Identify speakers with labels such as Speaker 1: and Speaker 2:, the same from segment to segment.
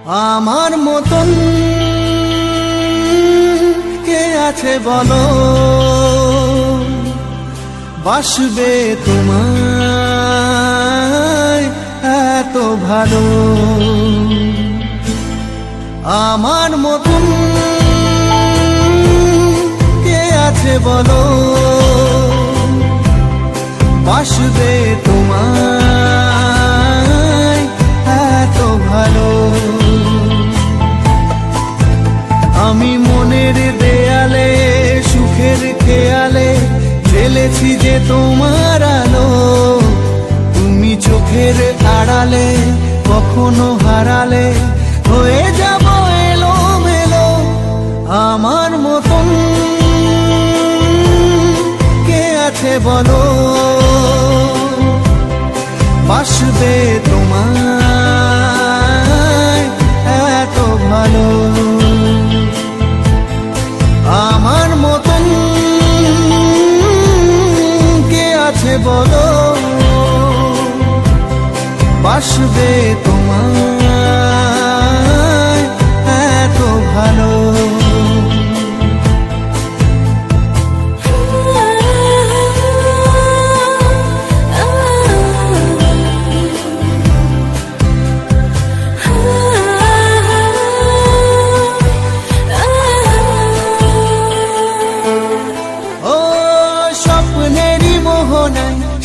Speaker 1: আমার মতন কে আছে বলো, বাসবে তোমায় এত ভালো। আমার মতন কে আছে বলো, বাসবে তোমায় এত ভালো। আমি মনের দেয়ালে সুখের খেয়ালে জ্বেলেছি যে তোমার আলো, তুমি চোখের আড়ালে কখনো হারালে হয়ে যাব এলোমেলো। আমার মতন কে আছে বলো, বাসবে তোমায় এত ভালো। আমার মতন কে আছে বলো, বাসবে তোমায় এত ভালো।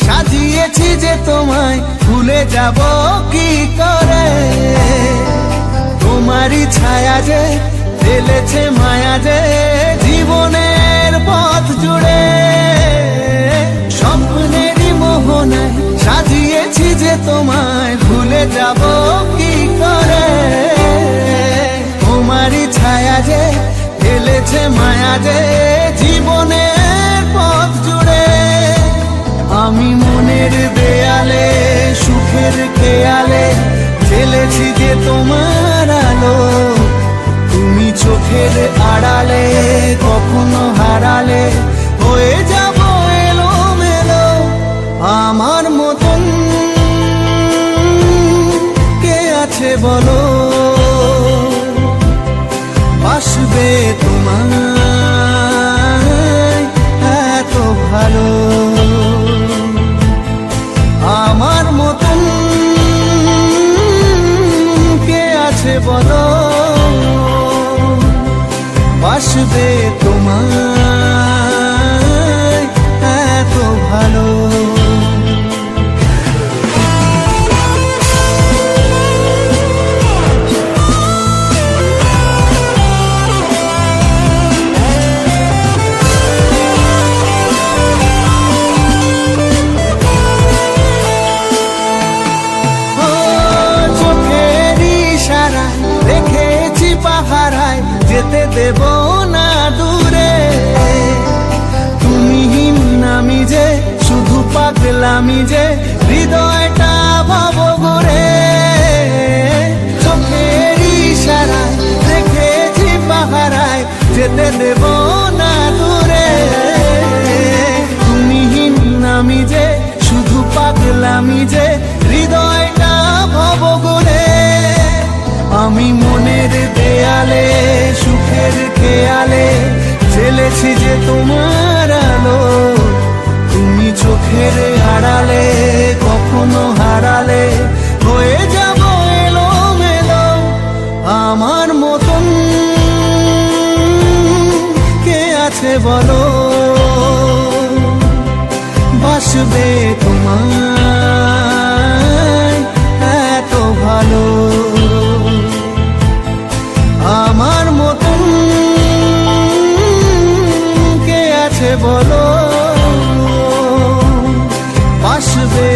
Speaker 1: সাজিয়েছি যে তোমায় ভুলে যাব কি করে, তোমারই ছায়া যে ফেলেছে মায়া যে জীবনের পথ জুড়ে। স্বপ্নেরই মোহনায় সাজিয়েছি যে তোমায় ভুলে যাব কি করে, তোমারই ছায়া যে ফেলেছে মায়া যে জীবনের পথ জুড়ে। আমি মনের দেয়ালে সুখের খেয়ালে জ্বেলেছি যে তোমার আলো, তুমি চোখের আড়ালে কখনো হারালে হয়ে যাব এলোমেলো। আমার মতন কে আছে বলো, বাসবে তোমায় এত ভালো। আমার মতন কে আছে বলো, বাসবে তোমায় এত ভালো। যেতে দেব না দূরে, তুমিহীন আমি যে শুধু পাগলামি যে হৃদয়টা ভাব ঘুরে। চোখের ইশারায় দেখেছি পাহারায় যেতে দেব না দূরে, তুমিহীন আমি যে শুধু পাগলামি যে হৃদয়টা ভাব ঘুরে। আমি মনের দেয়ালে সুখের খেয়ালে জ্বেলেছি যে তোমার আলো, তুমি চোখের আড়ালে কখনো হারালে হয়ে যাব এলোমেলো। আমার মতন কে আছে বলো, বাসবে তোমায় এত ভালো। আমার মতন কে আছে বলো, বাসবে